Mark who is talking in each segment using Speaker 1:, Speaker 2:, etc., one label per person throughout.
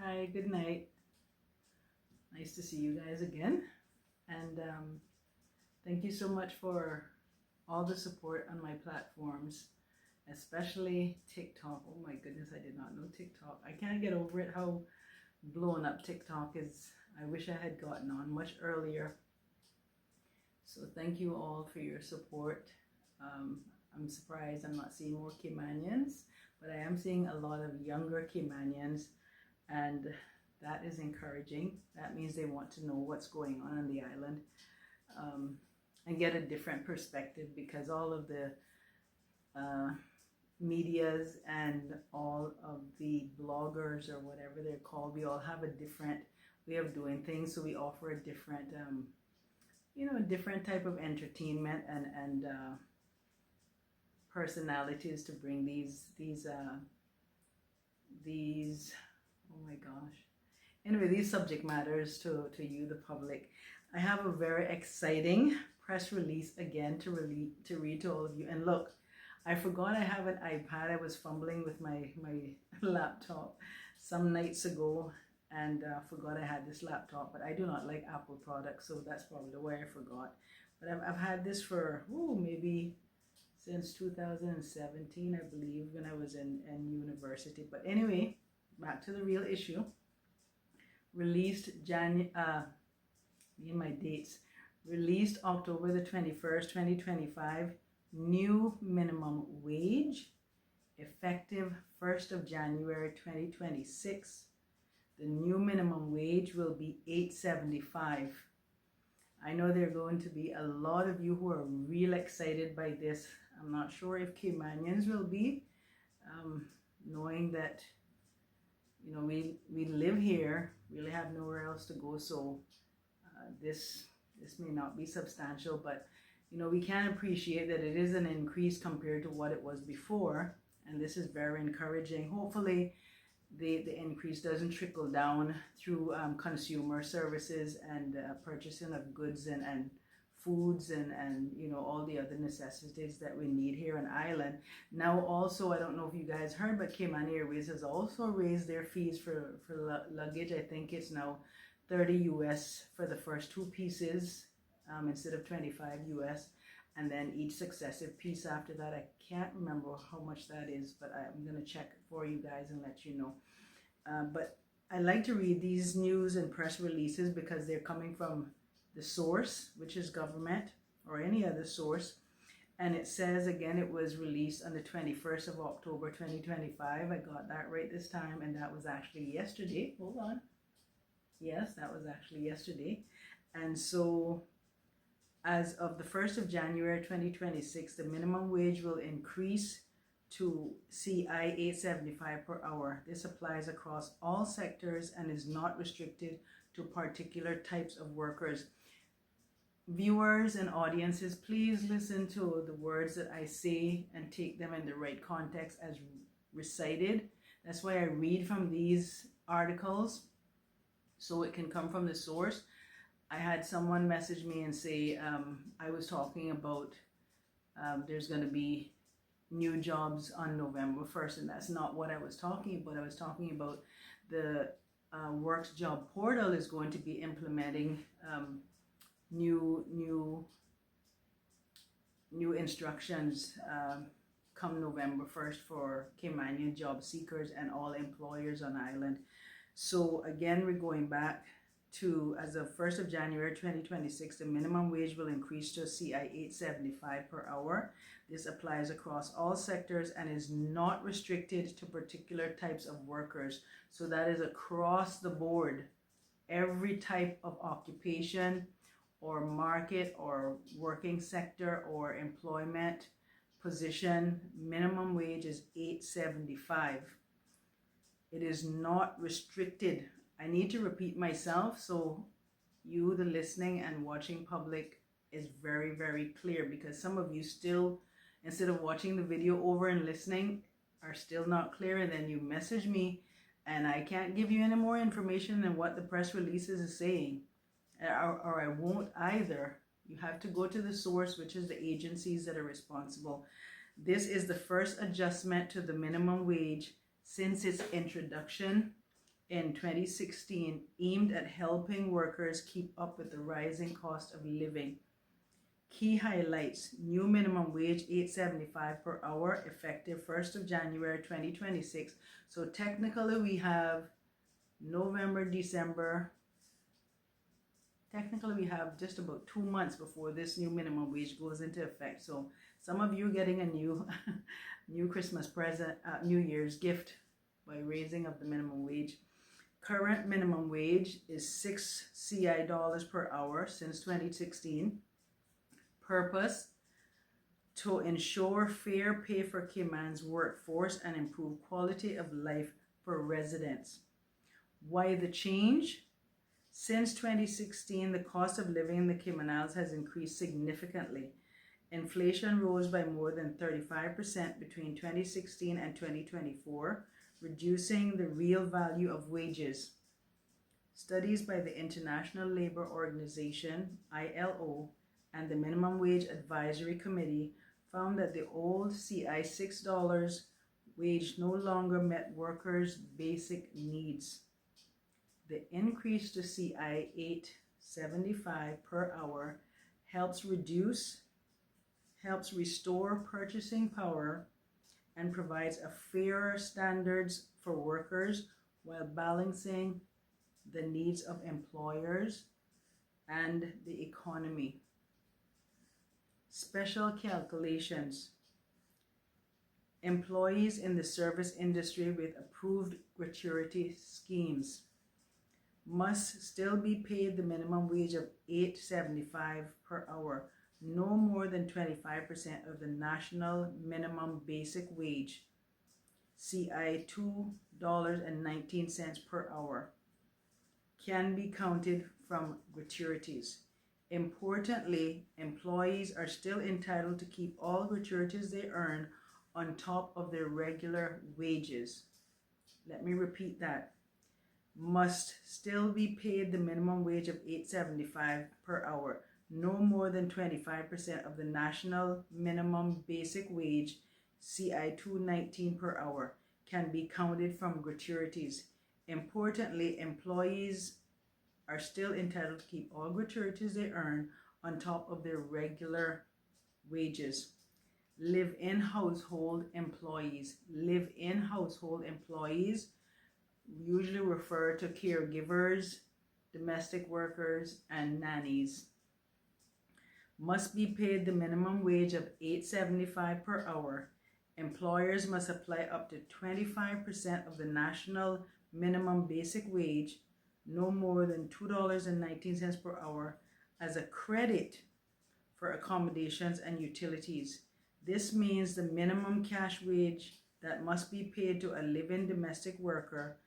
Speaker 1: Hi, good night. Nice to see you guys again. And thank you so much for all the support on my platforms, especially TikTok. Oh my goodness, I did not know TikTok. I can't get over it how blown up TikTok is. I wish I had gotten on much earlier. So thank you all for your support. I'm surprised I'm not seeing more Caymanians, but I am seeing a lot of younger Caymanians, and that is encouraging. That means they want to know what's going on the island, and get a different perspective, because all of the medias and all of the bloggers or whatever they're called, we all have a different way of doing things. So we offer a different, a different type of entertainment and personalities to bring these oh my gosh, anyway, these subject matters to you, the public. I have a very exciting press release again to read to all of you. And look, I forgot I have an iPad. I was fumbling with my laptop some nights ago, and forgot I had this laptop. But I do not like Apple products, so that's probably why I forgot. But I've had this for maybe since 2017, I believe, when I was in university. But anyway, back to the real issue. Released my dates. Released October the 21st, 2025. New minimum wage, effective 1st of January 2026. The new minimum wage will be $8.75. I know there are going to be a lot of you who are real excited by this. I'm not sure if Caymanians will be, knowing that we live here, really have nowhere else to go. So this may not be substantial, but we can appreciate that it is an increase compared to what it was before, and this is very encouraging. Hopefully the increase doesn't trickle down through consumer services and purchasing of goods and foods and all the other necessities that we need here on island. Now also, I don't know if you guys heard, but Cayman Airways has also raised their fees for luggage. I think it's now 30 US for the first two pieces, instead of 25 US, and then each successive piece after that. I can't remember how much that is, but I'm going to check for you guys and let you know. But I like to read these news and press releases because they're coming from the source, which is government or any other source. And it says, again, it was released on the 21st of October 2025. I got that right this time, and that was actually yesterday. Hold on. Yes, that was actually yesterday. And so as of the 1st of January 2026, the minimum wage will increase to CI $8.75 per hour. This applies across all sectors and is not restricted to particular types of workers. Viewers and audiences, please listen to the words that I say and take them in the right context as recited. That's why I read from these articles, so it can come from the source. I had someone message me and say I was talking about there's going to be new jobs on November 1st, and that's not what I was talking about. I was talking about the Works Job Portal is going to be implementing new instructions come November 1st for Caymanian job seekers and all employers on island. So again, we're going back to, as of 1st of January 2026, the minimum wage will increase to CI $8.75 per hour. This applies across all sectors and is not restricted to particular types of workers. So that is across the board. Every type of occupation or market or working sector or employment position, minimum wage is $8.75. It is not restricted. I need to repeat myself so you, the listening and watching public, is very, very clear, because some of you still, instead of watching the video over and listening, are still not clear, and then you message me and I can't give you any more information than what the press releases is saying, or I won't either. You have to go to the source, which is the agencies that are responsible. This is the first adjustment to the minimum wage since its introduction in 2016 aimed at helping workers keep up with the rising cost of living. Key highlights: new minimum wage $8.75 per hour effective 1st of January 2026. So technically we have November, December. Technically we have just about 2 months before this new minimum wage goes into effect. So some of you are getting a new new Christmas present, New Year's gift by raising of the minimum wage. Current minimum wage is $6 per hour since 2016. Purpose: to ensure fair pay for Cayman's workforce and improve quality of life for residents. Why the change? Since 2016, the cost of living in the Cayman Islands has increased significantly. Inflation rose by more than 35% between 2016 and 2024, reducing the real value of wages. Studies by the International Labour Organization, ILO, and the Minimum Wage Advisory Committee found that the old CI $6 wage no longer met workers' basic needs. The increase to CI $8.75 per hour helps restore purchasing power and provides a fairer standards for workers while balancing the needs of employers and the economy. Special calculations. Employees in the service industry with approved gratuity schemes must still be paid the minimum wage of $8.75 per hour, no more than 25% of the national minimum basic wage, CI $2.19 per hour, can be counted from gratuities. Importantly, employees are still entitled to keep all gratuities they earn on top of their regular wages. Let me repeat that. Must still be paid the minimum wage of $8.75 per hour, no more than 25% of the national minimum basic wage, CI $2.19 per hour, can be counted from gratuities. Importantly, employees are still entitled to keep all gratuities they earn on top of their regular wages. Live-in household employees. Live-in household employees usually refer to caregivers, domestic workers, and nannies. Must be paid the minimum wage of $8.75 per hour. Employers must apply up to 25% of the national minimum basic wage, no more than $2.19 per hour, as a credit for accommodations and utilities. This means the minimum cash wage that must be paid to a live-in domestic worker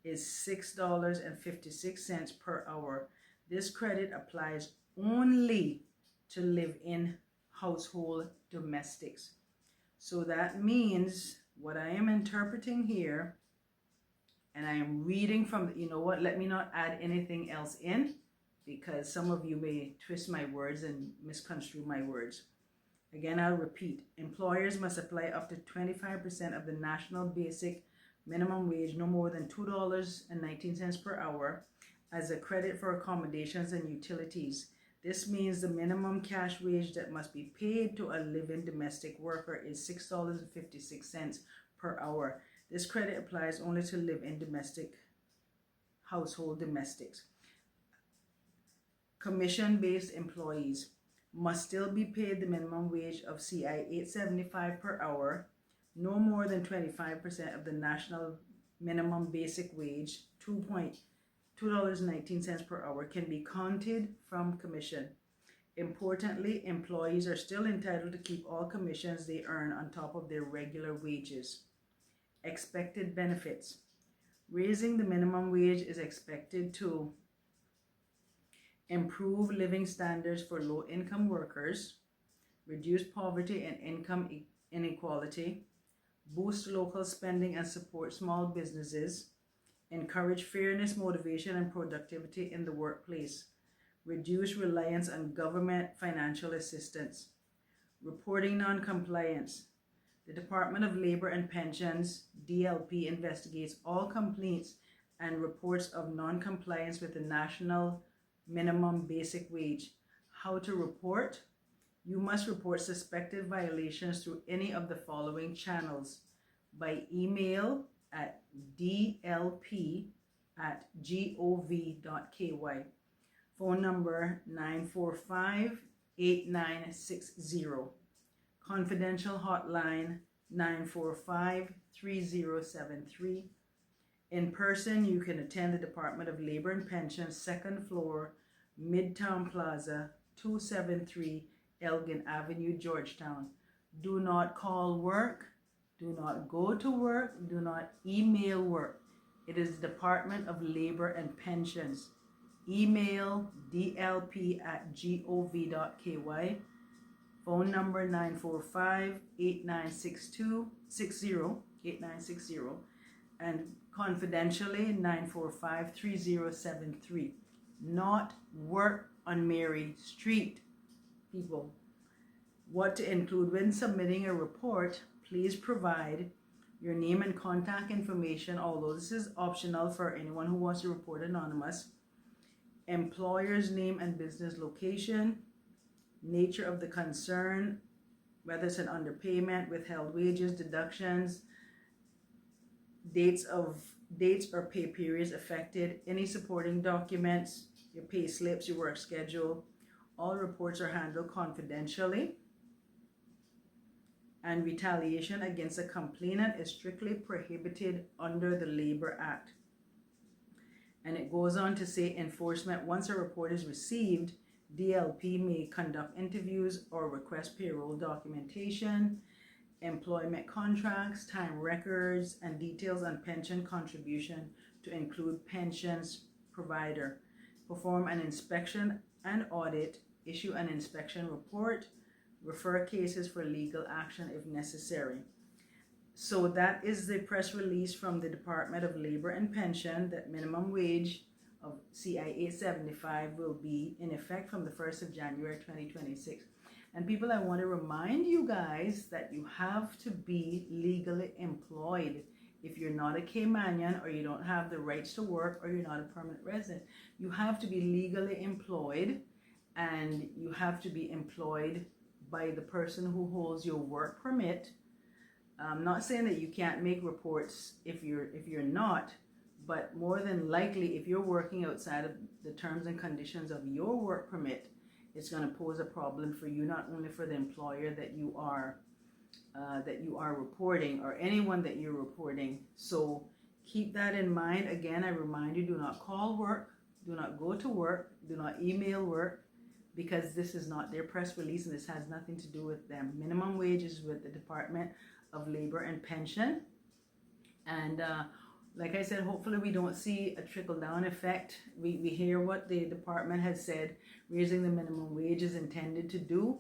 Speaker 1: is $6.56 per hour. This credit applies only to live-in household domestics. So that means what I am interpreting here, and I am reading from, you know what, let me not add anything else in, because some of you may twist my words and misconstrue my words. Again, I'll repeat. Employers must apply up to 25% of the national basic minimum wage, no more than $2.19 per hour, as a credit for accommodations and utilities. This means the minimum cash wage that must be paid to a live-in domestic worker is $6.56 per hour. This credit applies only to live-in domestic household domestics. Commission-based employees must still be paid the minimum wage of CI $8.75 per hour, no more than 25% of the national minimum basic wage, $2.19 per hour, can be counted from commission. Importantly, employees are still entitled to keep all commissions they earn on top of their regular wages. Expected benefits. Raising the minimum wage is expected to improve living standards for low-income workers, reduce poverty and income inequality, boost local spending and support small businesses, encourage fairness, motivation, and productivity in the workplace, reduce reliance on government financial assistance. Reporting non-compliance. The Department of Labor and Pensions, DLP, investigates all complaints and reports of non-compliance with the national minimum basic wage. How to report? You must report suspected violations through any of the following channels: by email at dlp@gov.ky, phone number 945-8960, confidential hotline 945-3073. In person, you can attend the Department of Labor and Pensions, second floor, Midtown Plaza, 273 Elgin Avenue, Georgetown. Do not call work, do not go to work, do not email work. It is the Department of Labor and Pensions. Email dlp@gov.ky, phone number 945-8960, and confidentially 945-3073. Not work on Mary Street, people. What to include when submitting a report: please provide your name and contact information, although this is optional for anyone who wants to report anonymous, employer's name and business location, nature of the concern, whether it's an underpayment, withheld wages, deductions, dates or pay periods affected, any supporting documents, your pay slips, your work schedule. All reports are handled confidentially, and retaliation against a complainant is strictly prohibited under the Labor Act. And it goes on to say enforcement: once a report is received, DLP may conduct interviews or request payroll documentation, employment contracts, time records, and details on pension contribution to include pensions provider, perform an inspection and audit, issue an inspection report, refer cases for legal action if necessary. So that is the press release from the Department of Labor and Pension, that minimum wage of CI 875 will be in effect from the 1st of January 2026. And people, I want to remind you guys that you have to be legally employed. If you're not a Caymanian, or you don't have the rights to work, or you're not a permanent resident, you have to be legally employed, and you have to be employed by the person who holds your work permit. I'm not saying that you can't make reports if you're not, but more than likely, if you're working outside of the terms and conditions of your work permit, it's going to pose a problem for you, not only for the employer that you are reporting, or anyone that you're reporting. So keep that in mind. Again, I remind you: do not call work, do not go to work, do not email work, because this is not their press release, and this has nothing to do with them. Minimum wage is with the Department of Labor and Pension. And like I said, hopefully we don't see a trickle-down effect. We hear what the department has said raising the minimum wage is intended to do,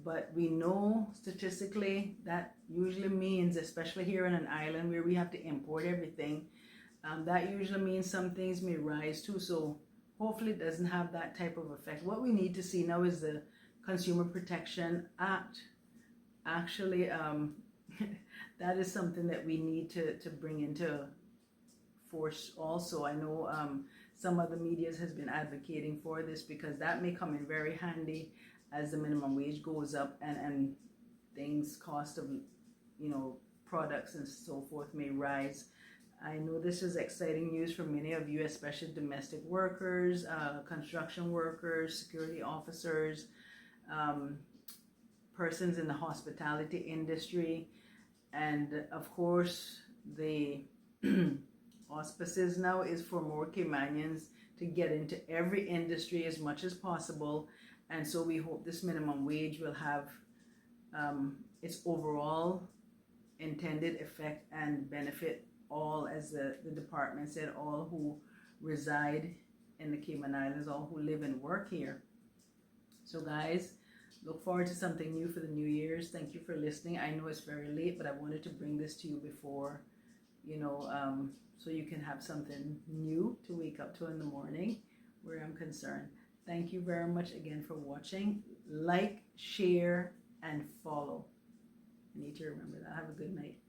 Speaker 1: but we know statistically that usually means, especially here in an island where we have to import everything, that usually means some things may rise too. So hopefully it doesn't have that type of effect. What we need to see now is the Consumer Protection Act. Actually, that is something that we need to bring into force also. I know some of the media has been advocating for this, because that may come in very handy as the minimum wage goes up, and things, cost of products and so forth may rise. I know this is exciting news for many of you, especially domestic workers, construction workers, security officers, persons in the hospitality industry, and of course the auspices now is for more Caymanians to get into every industry as much as possible. And so we hope this minimum wage will have its overall intended effect and benefit all, as the department said, all who reside in the Cayman Islands, all who live and work here. So guys, look forward to something new for the New Year's. Thank you for listening. I know it's very late, but I wanted to bring this to you before, so you can have something new to wake up to in the morning where I'm concerned. Thank you very much again for watching. Like, share, and follow. I need to remember that. Have a good night.